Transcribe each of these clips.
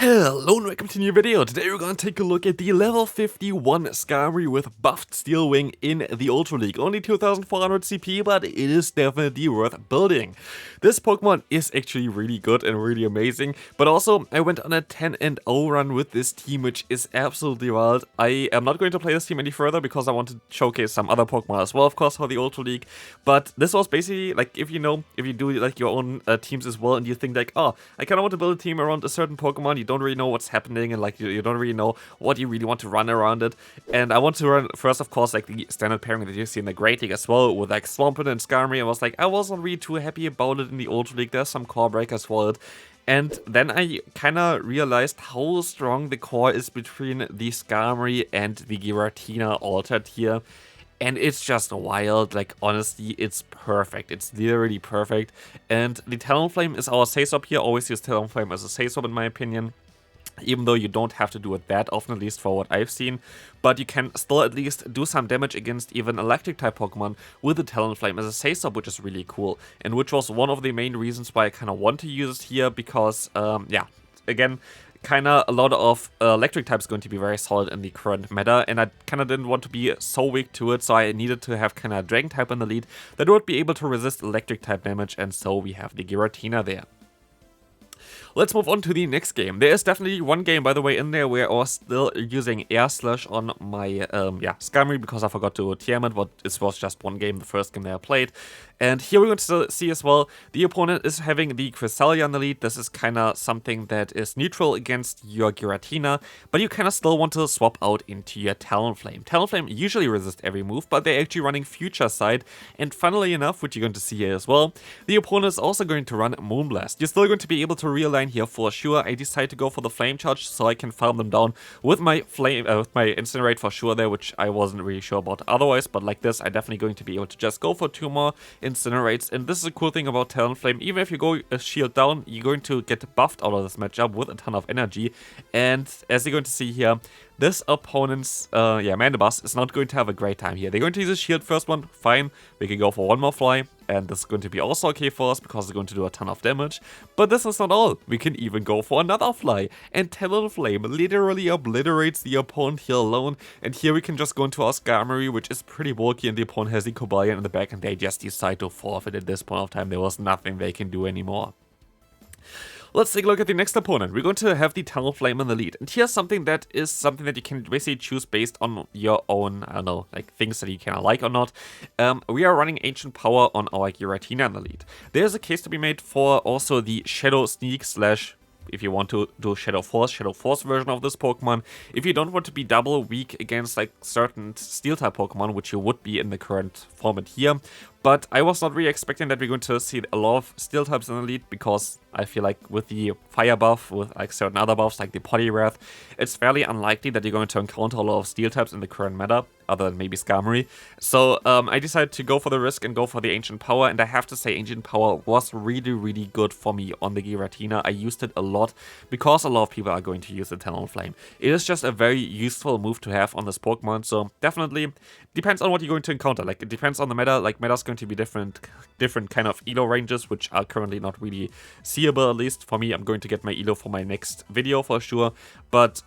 Hello and welcome to a new video. Today we're going to take a look at the level 51 Skarmory with buffed Steel Wing in the Ultra League. Only 2400 CP, but it is definitely worth building. This Pokemon is actually really good and really amazing, but also I went on a 10-0 run with this team, which is absolutely wild. I am not going to play this team any further because I want to showcase some other Pokemon as well, of course, for the Ultra League. But this was basically like, if you do like your own teams as well, and you think like, oh, I kind of want to build a team around a certain Pokemon, you don't really know what's happening, and like you don't really know what you really want to run around it. And I want to run first, of course, like the standard pairing that you see in the Great League as well, with like Swampert and Skarmory. I wasn't really too happy about it in the Ultra League. There's some core breakers for it. And then I kind of realized how strong the core is between the Skarmory and the Giratina altered here. And it's just wild, like honestly, it's perfect. It's literally perfect. And the Talonflame is our say-swap here. Always use Talonflame as a say-swap in my opinion. Even though you don't have to do it that often, at least for what I've seen. But you can still at least do some damage against even electric-type Pokemon with the Talonflame as a say-swap, which is really cool. And which was one of the main reasons why I kind of want to use it here, because, yeah, again, kind of a lot of electric types going to be very solid in the current meta, and I kind of didn't want to be so weak to it, so I needed to have kind of dragon type in the lead that would be able to resist electric type damage, and so we have the Giratina there. Let's move on to the next game. There is definitely one game, by the way, in there where I was still using Air Slash on my Skarmory because I forgot to TM it, but it was just one game, the first game that I played. And here we're going to see as well, the opponent is having the Cresselia in the lead. This is kind of something that is neutral against your Giratina, but you kind of still want to swap out into your Talonflame. Talonflame usually resists every move, but they're actually running Future Sight, and funnily enough, which you're going to see here as well, the opponent is also going to run Moonblast. You're still going to be able to realign here for sure. I decided to go for the Flame Charge so I can farm them down with my Incinerate for sure there, which I wasn't really sure about otherwise, but like this, I'm definitely going to be able to just go for 2 more Incinerates. And this is a cool thing about Talonflame. Even if you go a shield down, you're going to get buffed out of this matchup with a ton of energy. And as you're going to see here, this opponent's Mandibuzz is not going to have a great time here. They're going to use a shield first one, fine. We can go for 1 more fly, and this is going to be also okay for us because it's going to do a ton of damage. But this is not all. We can even go for another fly, and Talonflame literally obliterates the opponent here alone. And here we can just go into our Skarmory, which is pretty bulky, and the opponent has the Cobalion in the back, and they just decide to forfeit at this point of time. There was nothing they can do anymore. Let's take a look at the next opponent. We're going to have the Talonflame in the lead. And here's something that you can basically choose based on your own, I don't know, like things that you kind of like or not. We are running Ancient Power on our Giratina in the lead. There's a case to be made for also the Shadow Sneak / if you want to do Shadow Force version of this Pokemon. If you don't want to be double weak against like certain Steel-type Pokemon, which you would be in the current format here. But I was not really expecting that we're going to see a lot of Steel types in the lead, because I feel like with the Fire buff, with like certain other buffs like the Poliwrath, it's fairly unlikely that you're going to encounter a lot of Steel types in the current meta, other than maybe Skarmory. So I decided to go for the risk and go for the Ancient Power, and I have to say Ancient Power was really, really good for me on the Giratina. I used it a lot because a lot of people are going to use the Talonflame. It is just a very useful move to have on this Pokemon, so definitely depends on what you're going to encounter. Like, it depends on the meta. Like, meta's going to be different kind of elo ranges, which are currently not really seeable. At least for me, I'm going to get my elo for my next video for sure. But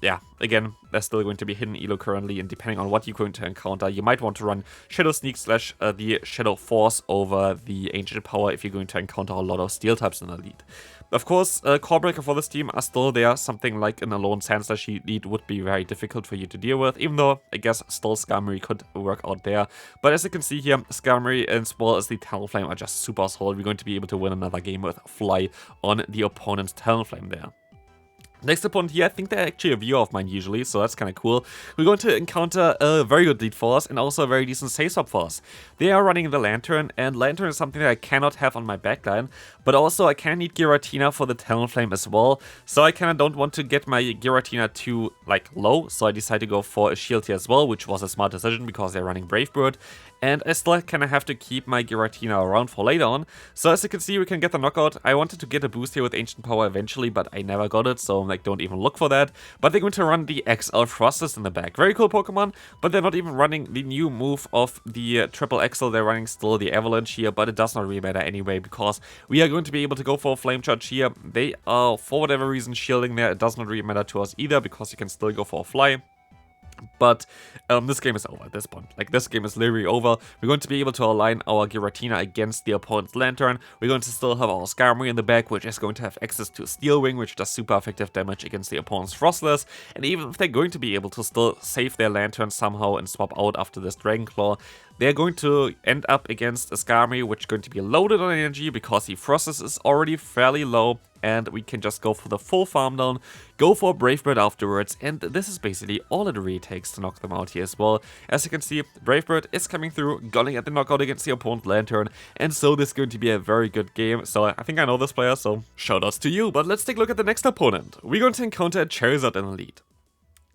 yeah, again, there's still going to be hidden elo currently, and depending on what you're going to encounter, you might want to run Shadow Sneak / the Shadow Force over the Ancient Power if you're going to encounter a lot of Steel types in the lead. Of course, core breaker for this team are still there. Something like an Alone Sandslash lead would be very difficult for you to deal with, even though I guess still Skarmory could work out there. But as you can see here, Skarmory as well as the Talonflame are just super solid. We're going to be able to win another game with Fly on the opponent's Talonflame there. Next opponent here, I think they're actually a viewer of mine usually, so that's kind of cool. We're going to encounter a very good lead for us and also a very decent say-swap for us. They are running the Lanturn, and Lanturn is something that I cannot have on my backline, but also I kind of need Giratina for the Talonflame as well, so I kind of don't want to get my Giratina too like low, so I decided to go for a shield here as well, which was a smart decision because they're running Brave Bird. And I still kind of have to keep my Giratina around for later on. So as you can see, we can get the knockout. I wanted to get a boost here with Ancient Power eventually, but I never got it, so like don't even look for that. But they're going to run the XL Frostus in the back. Very cool Pokemon, but they're not even running the new move of the Triple XL. They're running still the Avalanche here, but it does not really matter anyway, because we are going to be able to go for a Flame Charge here. They are, for whatever reason, shielding there. It does not really matter to us either, because you can still go for a Fly. But this game is over at this point. Like, this game is literally over. We're going to be able to align our Giratina against the opponent's Lanturn. We're going to still have our Skarmory in the back, which is going to have access to Steel Wing, which does super effective damage against the opponent's Frostless. And even if they're going to be able to still save their Lanturn somehow and swap out after this Dragon Claw, they're going to end up against a Skarmory, which is going to be loaded on energy because the Frostless is already fairly low. And we can just go for the full farm down, go for Brave Bird afterwards, and this is basically all it really takes to knock them out here as well. As you can see, Brave Bird is coming through, gonna get the knockout against the opponent Lanturn, and so this is going to be a very good game. So I think I know this player, so shoutouts to you. But let's take a look at the next opponent. We're going to encounter a Charizard in the lead.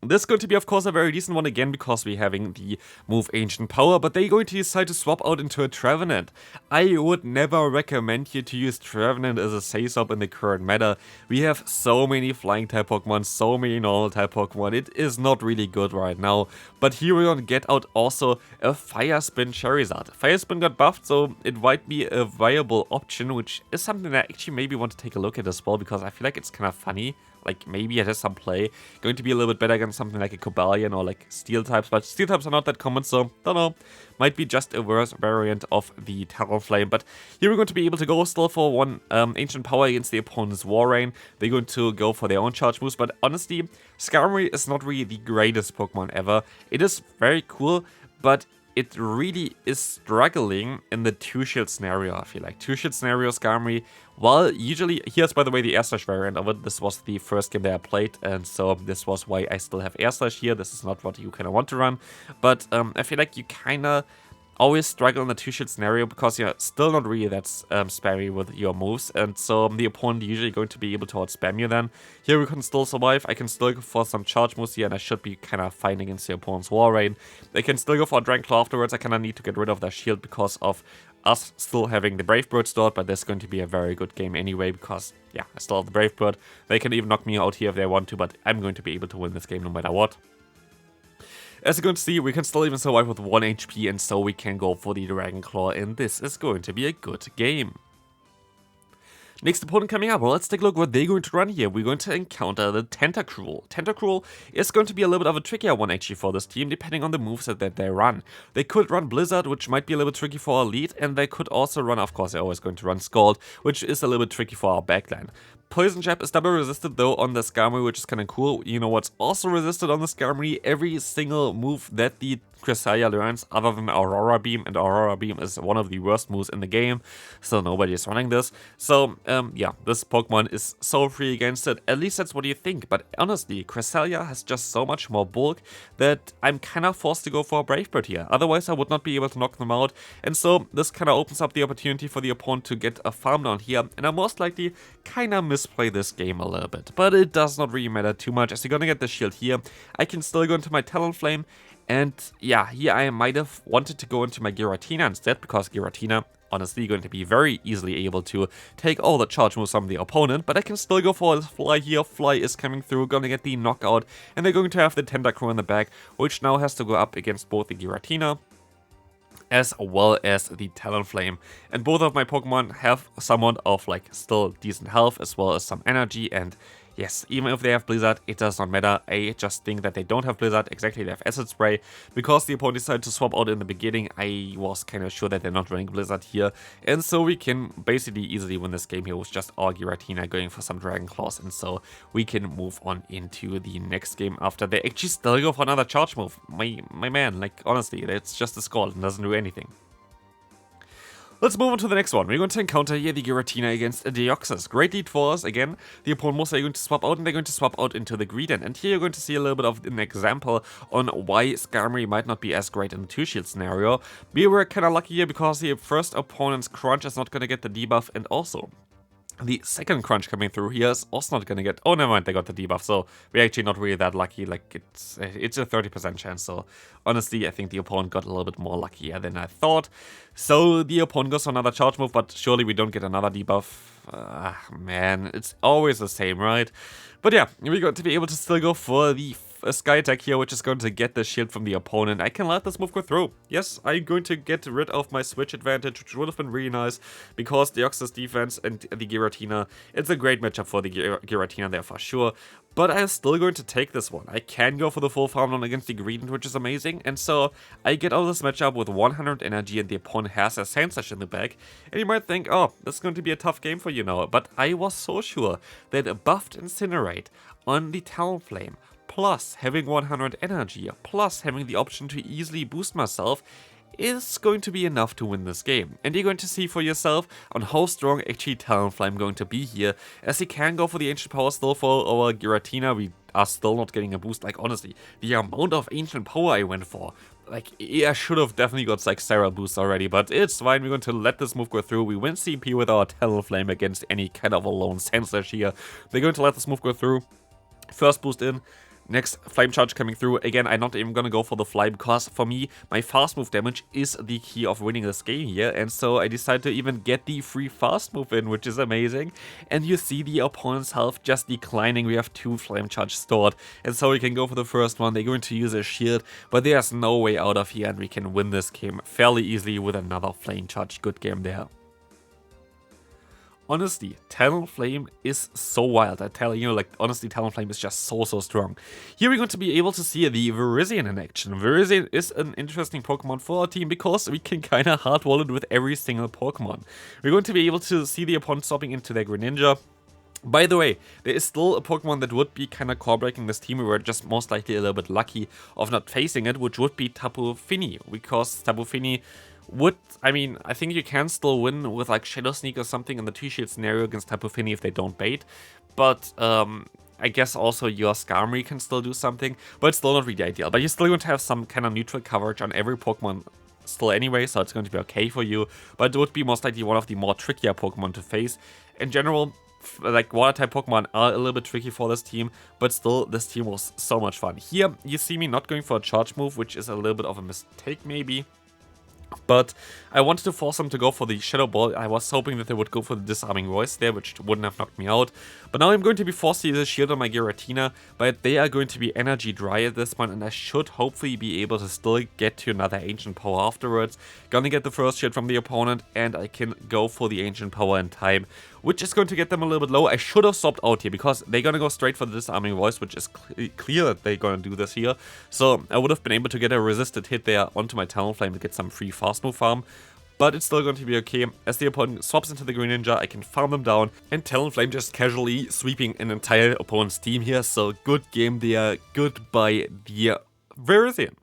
This is going to be, of course, a very decent one again, because we're having the move Ancient Power, but they're going to decide to swap out into a Trevenant. I would never recommend you to use Trevenant as a Say-Swap in the current meta. We have so many Flying-type Pokemon, so many Normal-type Pokemon, it is not really good right now. But here we're going to get out also a Fire Spin Charizard. Fire Spin got buffed, so it might be a viable option, which is something that I actually maybe want to take a look at as well, because I feel like it's kind of funny. Like, maybe it has some play. Going to be a little bit better against something like a Cobalion or like Steel types, but Steel types are not that common, so don't know. Might be just a worse variant of the Talonflame, but here we're going to be able to go still for one Ancient Power against the opponent's Walrein. They're going to go for their own charge moves, but honestly, Skarmory is not really the greatest Pokemon ever. It is very cool, but it really is struggling in the two-shield scenario, I feel like. Two-shield scenario, Skarmory, well, usually, here's by the way the Air Slash variant of it. This was the first game that I played, and so this was why I still have Air Slash here. This is not what you kind of want to run, but I feel like you kind of always struggle in the two-shield scenario because you're still not really that spammy with your moves, and so the opponent usually going to be able to outspam you then. Here we can still survive. I can still go for some charge moves here, and I should be kind of fine against the opponent's Walrein. They can still go for a Dragon Claw afterwards. I kind of need to get rid of their shield because of us still having the Brave Bird stored, but this is going to be a very good game anyway because, yeah, I still have the Brave Bird. They can even knock me out here if they want to, but I'm going to be able to win this game no matter what. As you're going to see, we can still even survive with 1 HP, and so we can go for the Dragon Claw, and this is going to be a good game. Next opponent coming up, well, let's take a look what they're going to run here. We're going to encounter the Tentacruel. Tentacruel is going to be a little bit of a trickier one actually for this team, depending on the moveset that they run. They could run Blizzard, which might be a little bit tricky for our lead, and they could also run, of course, they're always going to run Scald, which is a little bit tricky for our backline. Poison Jab is double resisted though on the Skarmory, which is kind of cool. You know what's also resisted on the Skarmory? Every single move that the Cresselia learns other than Aurora Beam, and Aurora Beam is one of the worst moves in the game, so nobody is running this. So, yeah, this Pokemon is so free against it. At least that's what you think, but honestly, Cresselia has just so much more bulk that I'm kind of forced to go for a Brave Bird here. Otherwise, I would not be able to knock them out, and so this kind of opens up the opportunity for the opponent to get a farm down here, and I most likely kind of misplay this game a little bit. But it does not really matter too much, as you're gonna get the shield here. I can still go into my Talonflame, and yeah, here I might have wanted to go into my Giratina instead, because Giratina honestly going to be very easily able to take all the charge moves from the opponent, but I can still go for a Fly here. Fly is coming through, gonna get the knockout, and they're going to have the Tentacruel in the back, which now has to go up against both the Giratina as well as the Talonflame. And both of my Pokemon have somewhat of like still decent health as well as some energy, and yes, even if they have Blizzard, it does not matter. I just think that they don't have Blizzard, exactly, they have Acid Spray. Because the opponent decided to swap out in the beginning, I was kind of sure that they're not running Blizzard here. And so we can basically easily win this game here with just our Giratina going for some Dragon Claws. And so we can move on into the next game after they actually still go for another charge move. My man, like honestly, it's just a Scald and doesn't do anything. Let's move on to the next one. We're going to encounter here the Giratina against a Deoxys. Great lead for us. Again, the opponent most are going to swap out, and they're going to swap out into the Greedent. And here you're going to see a little bit of an example on why Skarmory might not be as great in the two-shield scenario. We were kind of lucky here because the first opponent's Crunch is not going to get the debuff, and also The second crunch coming through here is also not gonna get... Oh, never mind, they got the debuff, so we're actually not really that lucky. Like, it's a 30% chance, so honestly, I think the opponent got a little bit more luckier than I thought. So the opponent goes for another charge move, but surely we don't get another debuff. Man, it's always the same, right? But yeah, we're going to be able to still go for the Sky attack here, which is going to get the shield from the opponent. I can let this move go through. Yes, I'm going to get rid of my switch advantage, which would have been really nice, because Deoxys defense and the Giratina, it's a great matchup for the Giratina there for sure. But I'm still going to take this one. I can go for the full farm run against the Greedent, which is amazing. And so I get out of this matchup with 100 energy, and the opponent has a Sandslash in the back. And you might think, oh, this is going to be a tough game for you now. But I was so sure that a buffed Incinerate on the Talonflame, plus having 100 energy, plus having the option to easily boost myself, is going to be enough to win this game. And you're going to see for yourself on how strong actually Talonflame I'm going to be here, as he can go for the Ancient Power still for our Giratina. We are still not getting a boost. Like, honestly, the amount of Ancient Power I went for, like, I should have definitely got like Sarah boost already, but it's fine. We're going to let this move go through. We win CP with our Talonflame against any kind of a lone Sandslash here. They're going to let this move go through. First boost in. Next, Flame Charge coming through. Again, I'm not even gonna go for the Fly, because for me, my fast move damage is the key of winning this game here. And so I decided to even get the free fast move in, which is amazing. And you see the opponent's health just declining. We have 2 Flame Charge stored. And so we can go for the first one. They're going to use a shield, but there's no way out of here, and we can win this game fairly easily with another Flame Charge. Good game there. Honestly, Talonflame is so wild. I tell you, like, honestly, Talonflame is just so strong. Here we're going to be able to see the Virizion in action. Virizion is an interesting Pokemon for our team, because we can kind of hardwall it with every single Pokemon. We're going to be able to see the opponent swapping into their Greninja. By the way, there is still a Pokemon that would be kind of core breaking this team. We were just most likely a little bit lucky of not facing it, which would be Tapu Fini, because Tapu Fini would, I mean, I think you can still win with like Shadow Sneak or something in the 2-shield scenario against Tapu Fini if they don't bait. But I guess also your Skarmory can still do something, but it's still not really ideal. But you're still going to have some kind of neutral coverage on every Pokemon still anyway, so it's going to be okay for you. But it would be most likely one of the more trickier Pokemon to face. In general, like, water-type Pokemon are a little bit tricky for this team, but still, this team was so much fun. Here, you see me not going for a charge move, which is a little bit of a mistake maybe. But I wanted to force them to go for the Shadow Ball. I was hoping that they would go for the Disarming Voice there, which wouldn't have knocked me out. But now I'm going to be forced to use a shield on my Giratina, but they are going to be energy dry at this point, and I should hopefully be able to still get to another Ancient Power afterwards. Gonna get the first shield from the opponent, and I can go for the Ancient Power in time, which is going to get them a little bit low. I should have swapped out here, because they're gonna go straight for the Disarming Voice, which is clear that they're gonna do this here. So I would have been able to get a resisted hit there onto my Talonflame to get some free fast move farm. But it's still going to be okay. As the opponent swaps into the Greninja, I can farm them down, and Talonflame just casually sweeping an entire opponent's team here. So good game there. Goodbye, the Virizion.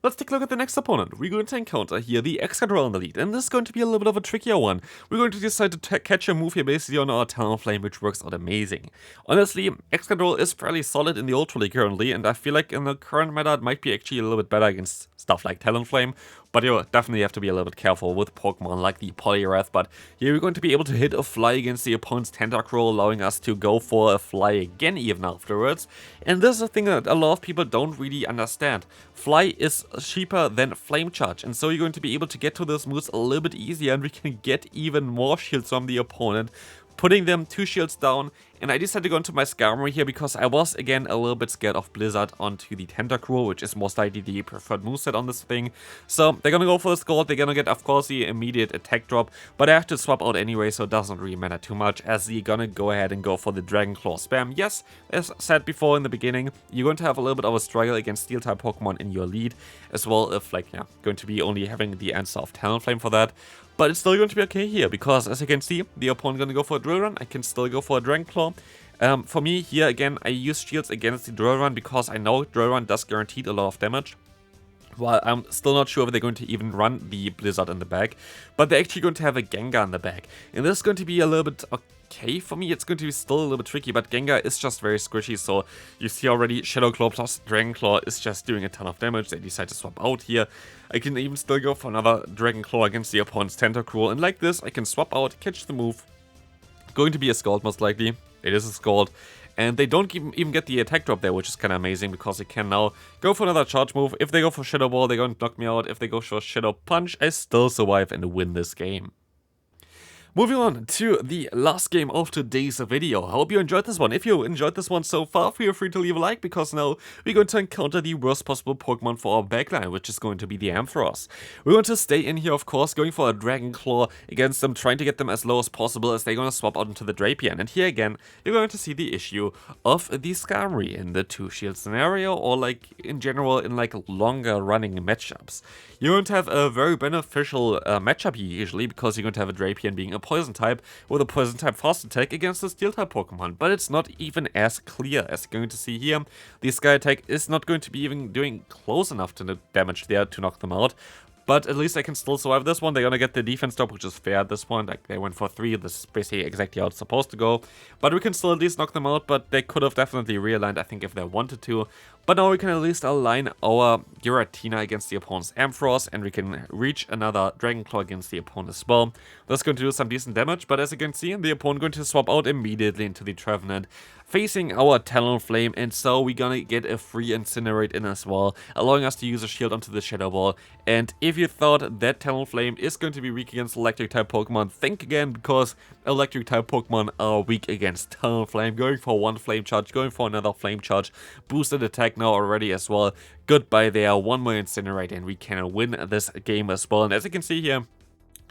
Let's take a look at the next opponent. We're going to encounter here the Excadrill in the lead, and this is going to be a little bit of a trickier one. We're going to decide to catch a move here basically on our Talonflame, which works out amazing. Honestly, Excadrill is fairly solid in the Ultra League currently, and I feel like in the current meta it might be actually a little bit better against stuff like Talonflame. But you definitely have to be a little bit careful with Pokemon like the Poliwrath. But here we're going to be able to hit a Fly against the opponent's Tentacruel, allowing us to go for a Fly again even afterwards. And this is a thing that a lot of people don't really understand. Fly is cheaper than Flame Charge, and so you're going to be able to get to those moves a little bit easier, and we can get even more shields from the opponent, putting them 2 shields down. And I decided to go into my Skarmory here, because I was again a little bit scared of Blizzard onto the Tentacruel, which is most likely the preferred moveset on this thing. So they're gonna go for the Scald, they're gonna get of course the immediate attack drop, but I have to swap out anyway, so it doesn't really matter too much, as they're gonna go ahead and go for the Dragon Claw spam. Yes, as said before in the beginning, you're going to have a little bit of a struggle against Steel type Pokemon in your lead, as well if like, yeah, going to be only having the answer of Talonflame for that. But it's still going to be okay here, because as you can see, the opponent gonna go for a Drill Run, I can still go for a Dragon Claw. For me here again, I use shields against the Drill Run, because I know Drill Run does guaranteed a lot of damage. Well, I'm still not sure if they're going to even run the Blizzard in the back, but they're actually going to have a Gengar in the back. And this is going to be a little bit okay for me. It's going to be still a little bit tricky, but Gengar is just very squishy, so you see already Shadow Claw plus Dragon Claw is just doing a ton of damage. They decide to swap out here. I can even still go for another Dragon Claw against the opponent's Tentacruel, and like this, I can swap out, catch the move. Going to be a Scald most likely. It is a Scald. And they don't even get the attack drop there, which is kind of amazing, because they can now go for another charge move. If they go for Shadow Ball, they're going to knock me out. If they go for Shadow Punch, I still survive and win this game. Moving on to the last game of today's video. I hope you enjoyed this one. If you enjoyed this one so far, feel free to leave a like, because now we're going to encounter the worst possible Pokemon for our backline, which is going to be the Ampharos. We're going to stay in here, of course, going for a Dragon Claw against them, trying to get them as low as possible, as they're going to swap out into the Drapion. And here again, you're going to see the issue of the Skarmory in the 2-shield scenario, or like in general in like longer running matchups. You're going to have a very beneficial matchup here usually, because you're going to have a Drapion being a Poison type with a Poison type fast attack against a Steel type Pokemon, but it's not even as clear as you're going to see here. The Sky attack is not going to be even doing close enough to the damage there to knock them out. But at least I can still survive this one. They're gonna get the defense stop, which is fair at this point. Like, they went for 3, this is basically exactly how it's supposed to go. But we can still at least knock them out, but they could have definitely realigned, I think, if they wanted to. But now we can at least align our Giratina against the opponent's Ampharos, and we can reach another Dragon Claw against the opponent as well. That's going to do some decent damage, but as you can see, the opponent going to swap out immediately into the Trevenant, facing our Talonflame, and so we're gonna get a free Incinerate in as well, allowing us to use a shield onto the Shadow Ball. And if you thought that Talonflame is going to be weak against electric type Pokemon, think again, because electric type Pokemon are weak against Talonflame. Going for one Flame Charge, going for another Flame Charge, boosted attack now already as well. Goodbye there, one more Incinerate, and we can win this game as well. And as you can see here,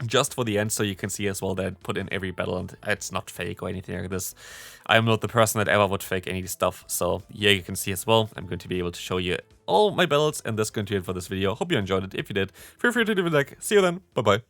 just for the end, so you can see as well that I put in every battle, and it's not fake or anything like this. I'm not the person that ever would fake any stuff, so here you can see as well, I'm going to be able to show you all my battles, and that's going to be it for this video. Hope you enjoyed it. If you did, feel free to leave a like. See you then, bye bye.